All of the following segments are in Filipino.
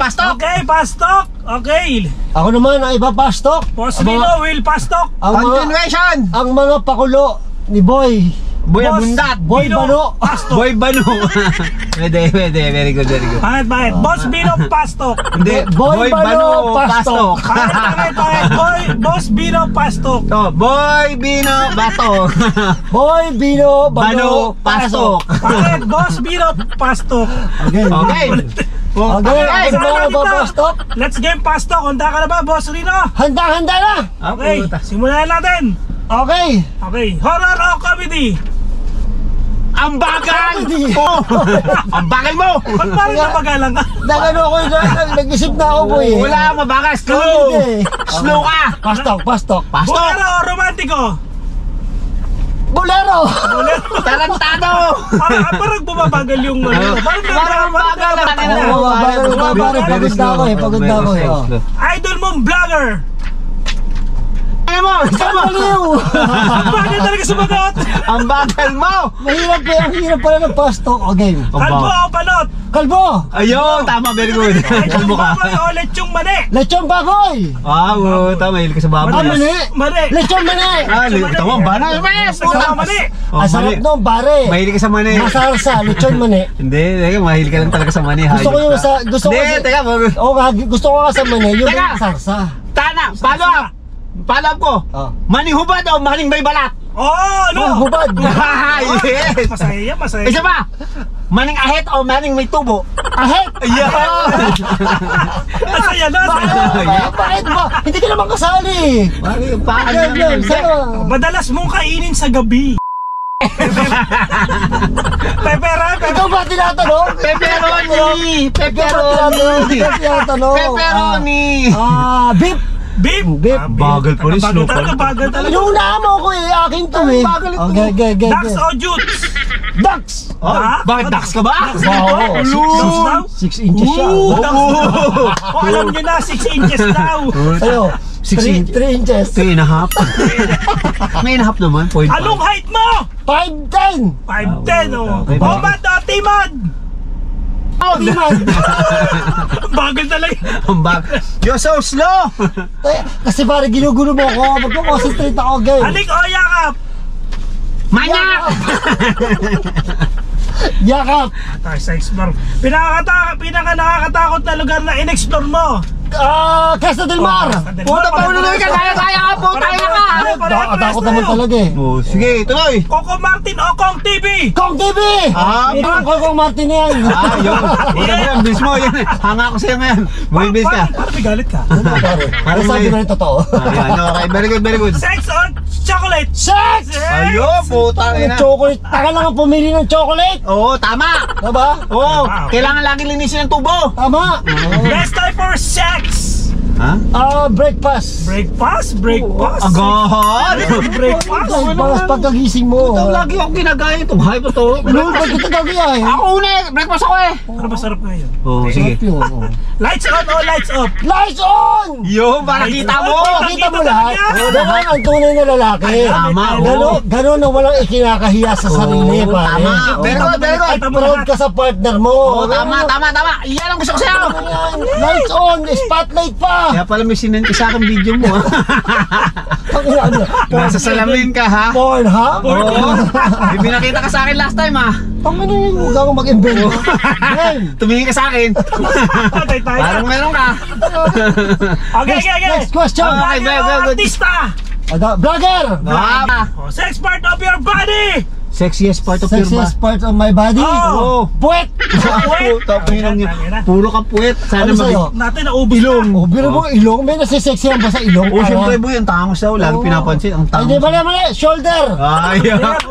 pastok. Okay, pastok. Okay. Ako naman ang ipapastok. Boss Bino will pastok. Continuation. Ang mga pakulo ni Boy. Boy Abundat. Boy Bano. Pastok. Boy Bano. Pwede. Very good. Bakit? Boss Bino pastok. Hindi. Boy Bano pastok. Bakit? Boss Bino pastok. Oh, Boy Bino Bato. Boy Bino Bano pastok. Bakit? Boss Bino pastok. Okay. Okay. Okay, Okay, ano ba papastok? Let's game pastok. Handa ka na ba, Boss Rino? Handa na. Okay, simulan natin. Okay. Okay, horror o comedy? Ang bagal! Hindi. Oh, ang bagal mo! Ba't parang napagalang ka? Nagano ko nag-isip na ako, Boy. Wala, mabagal. Slow! Hindi. Slow ka! Pastok. Pastok! Bolero o romantiko? Bolero. Tarantado! Parang bumabagal yung Parang bagal! Pagod na ako eh. Idol mong vlogger? Ano mo? Baliw. Bakit talaga sumagot? Ang bagal mo! Ang hirap pala ng pastok. Okay. Kalbo o balot? Kalbo. Ayun, tama, very good. Lechong Kalbo ka. baboy o lechong mani? Lechong baboy. Tama, hilig ka sa baboy. Mani. Lechong mani. Tama, banal. Sa mani. Ang sarap nung pare. Mahilig ka sa mani. Masarsa, lechon mani. Hindi, mahilig ka lang talaga sa mani. Gusto ko yung sa Hindi, teka. gusto ko ka sa mani, yung masarsa. Tana, follow up ko. Maning hubad o maning may balat? Ano? Hubad. Yes. Masaya. Isa pa. Maning ahit o maning may tubo? Ahit. Ayan. Masaya na. Bakit ba? Hindi ka naman kasali. Madalas mong kainin sa gabi. Ikaw ba tinatanong? Pepperoni. Pepperoni. Beef. Beef. Bagal pa rin, slow pa rin. Bagal talaga. Inuuna mo ko eh, akin to eh. Okay. Ducks o jutes? Ducks. Bakit ducks ka ba? Wow. Ducks daw? 6 inches siya. Alam nyo na, 6 inches daw. Sa'yo, 3 inches. 3.5. May 1.5 naman, 0.5. Anong height mo? 5'10". 5'10", oh. Homad o timad? Timad. Bagal talaga. Ang bagal. You're so slow. Kasi pare ginugulo mo ako. Magko-concentrate ako, guys. Halik o yakap? Manyak! Yakap. Tayo sa explore. Pinaka nakakatakot na lugar na in-explore mo? Casa del Mar. Puta pa ulo ka. Kaya ka po. Kaya ka. Nakakatakot naman talaga eh. Sige, tuloy. Coco Martin o Kong TV? Kong TV. Parang Kong Martin yan. Yun. Bilis mo. Hanga ko sa'yo ngayon. Bilis ka. Parang may galit ka. Ano sabi mo rin totoo? Okay, very good. Sex or chocolate? Sex! Ayun, puta. Chocolate. Taka lang ang pumili ng chocolate. Oo, tama. Diba? Oo, kailangan lagi linisin ang tubo. Tama. Best time for sex? Ha? Breakfast. Breakfast? Agad! Breakfast pagkagising mo. Lagi akong ginagaya itong hype na to. Ba't kita gagaya eh? Ako una eh, breakfast ako eh. Ano masarap ngayon? Oo, sige. Lights on o lights off? Lights on! Yo, para kita mo. Nakita mo lahat? Ganon ang tunay na lalaki. Tama, Ganon na walang ikinakahiya sa sarili, pare. Tama, very good. At proud ka sa partner mo. Tama. Iyan ang gusto ko sa'yo. Lights on! Spotlight pa! Kaya pala may sinend ka sa akin video mo ha. Nasa salamin ka ha. Porn ha? Oo. May pinakita ka sa akin last time ha. Pangano yung huwag ako mag-invent. Tumingin ka sa akin. Parang meron ka. Okay. Next question. Okay, go. Artista? Vlogger! Sex part of your body? Sexiest part of your body. Sexiest part of my body? Oo. Puwet! Puro ka puwet. Sana sa'yo? Natin naubos ilong. O, biro mo ilong? May nasisexihan ba sa ilong? Oo, syempre boy, ang tangos daw. Lagi pinapansin. Ang tangos. Hindi, mali. Shoulder!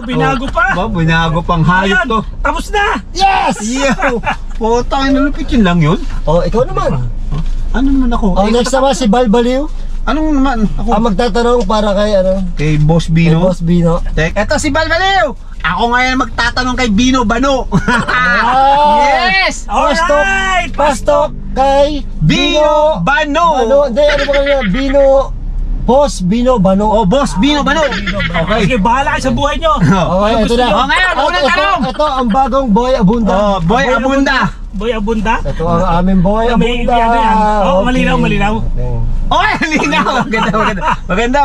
Binago pa. Binago pang hayop to. Tapos na. Yes! Putang, nalupit yun lang yun. O, ikaw naman. Ano naman ako? O, next naman si Balbaliw. Anong naman? Ako? Ang magtatanong para kay Kay Boss Bino. Kay Boss Bino. Eto si Balbaliw. Ako ngayon magtatanong kay Bino Bano. Yes! Pastok kay Bino Bano. Hindi, ano ba kanina? Bino Boss Bino Bano. Oh, Boss Bino Bano. Okay. Sige, bahala kayo sa buhay nyo. Okay, ito na. Oh, ngayon, unang tanong. Ito ang bagong Boy Abunda. Oh, Boy Abunda. Boy Abunda. Ito ang aming Boy May Abunda. ano yan. Oh, malinaw, malinaw. Oh, halina. Maganda.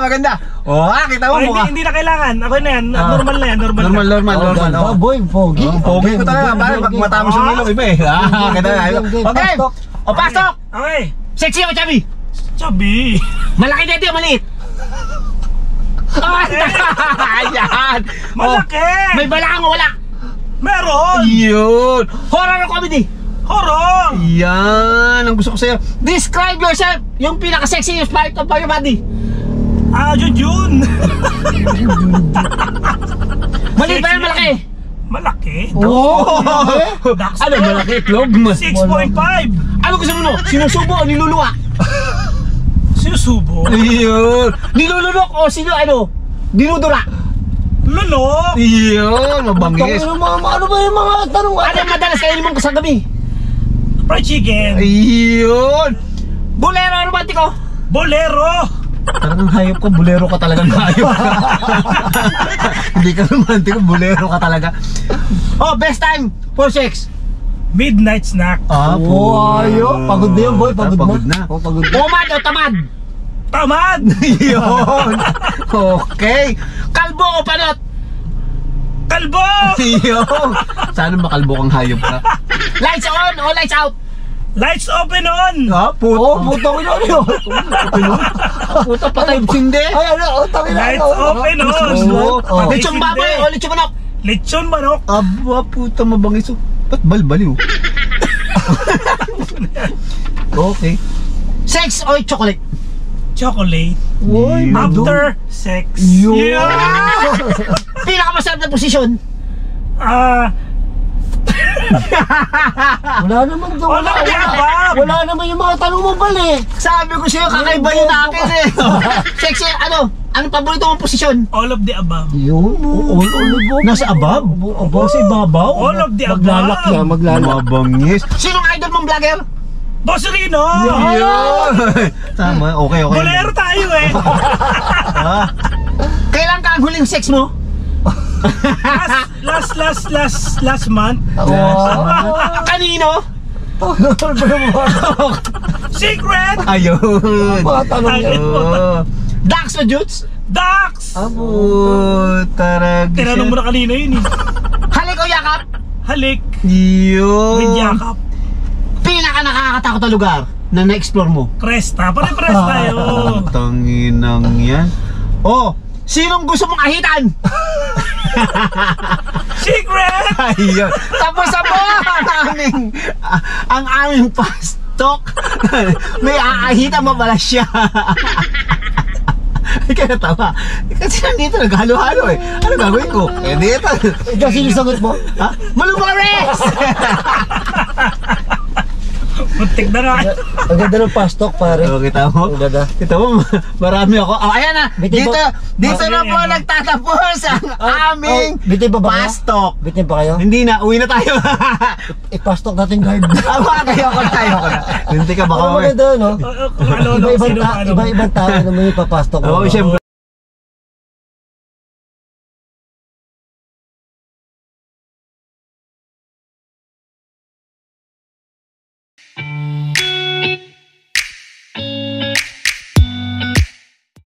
Oh, kita mo Oh, mukha. hindi na kailangan. Ako na yan. Normal na yan. Normal. Normal. Oh, boy, pogi. Pogi ko talaga. Bakit pag matama sa ilong iba eh. Kita na. Okay. O, pasok. Okay. Sexy o chubby? Chubby. Malaki na ito, maliit. Ayan. Malaki. May balakang o wala? Meron. Yun. Horror o comedy? Horror. Yan. Ang gusto ko sa'yo. Describe yourself. Yung pinaka-sexy yung part of your body. Jun. Maliit ba yan, malaki? Malaki. Oh, Ano, malaki itlog? 6.5. Ano gusto mo no? Sinusubo o niluluwa? Sinusubo. Yun. Nilulunok o dinudura? Lunok. Yun. Mabangis. Ano ba yung mga tanong? Ano ang madalas kainin mo sa gabi? Fried chicken. Yun. Bolero o romantiko? Bolero. Talagang hayop ka, bolero ka talagang hayop. Hindi ka romantiko, bolero ka talaga. Oh, best time for sex? Midnight snack. Oh, ayo. Pagod na yun, boy. Pagod na. Oh, pagod na. Umad o tamad? Tamad. Yun. Okay. Kalbo o panot? Kalbo. Yun. Sana makalbo kang hayop ka. Lights on o lights out? Lights open on. Ha? Oh, putang ina yun. Puta patay sindi. Ay, ano? Tangin na. Lights open on. Oh. Lechong baboy o lechong manok? Lechon manok. Aba, puta mabangis. Ba't balbaliw? Okay. Sex o chocolate? Chocolate. Uy, After sex. Yun. Yeah. Pinakamasarap na posisyon? Wala naman daw. All of the above. Wala naman yung mga tanong mo balik. Sabi ko sa'yo, kakaiba yun akin eh. Sexy, anong paborito mong posisyon? All of the above. Yun. All Nasa above? Above sa ibabaw. All of the above. Maglalak. Mabangis. Sinong idol mong vlogger? Boss Rino. Yun. Tama, okay. Bolero tayo eh. Kailan ka ang huling sex mo? Last month. Kanino? Secret. Ayun. Mga tanong yan. Dax o Jutes? Dax. Abo, tarag. Tinanong mo na kanina yun eh. Halik o yakap? Halik. Yun. With yakap. Pinaka nakakatakot na lugar na na-explore mo? Cresta. Pare-pares tayo. Tanginang yan. Oh, sinong gusto mong ahitan? Secret. Ayun. Tapos ang aming pastok. May aahitan mo pala siya. Kaya tawa. Kasi nandito naghalo-halo eh. Ano gagawin ko? Eh dito. Ikaw sinasagot mo? Ha? Malumores! Muntik na nga. Ang ganda ng pastok, pare. Oh, kita mo? Ang ganda. Kita mo, marami ako. Oh, ayan na. Bitin Dito ba- na po Ayan. nagtatapos ang aming bitin ba ba kayo? pastok. Bitin pa kayo? Hindi na, uwi na tayo. Ipastok natin guard. Kayo ko na. Hindi ka baka. Ano maganda, no? Ano, Iba-ibang sino, ano? iba-ibang tao naman yung papastok mo. Oo, siyempre.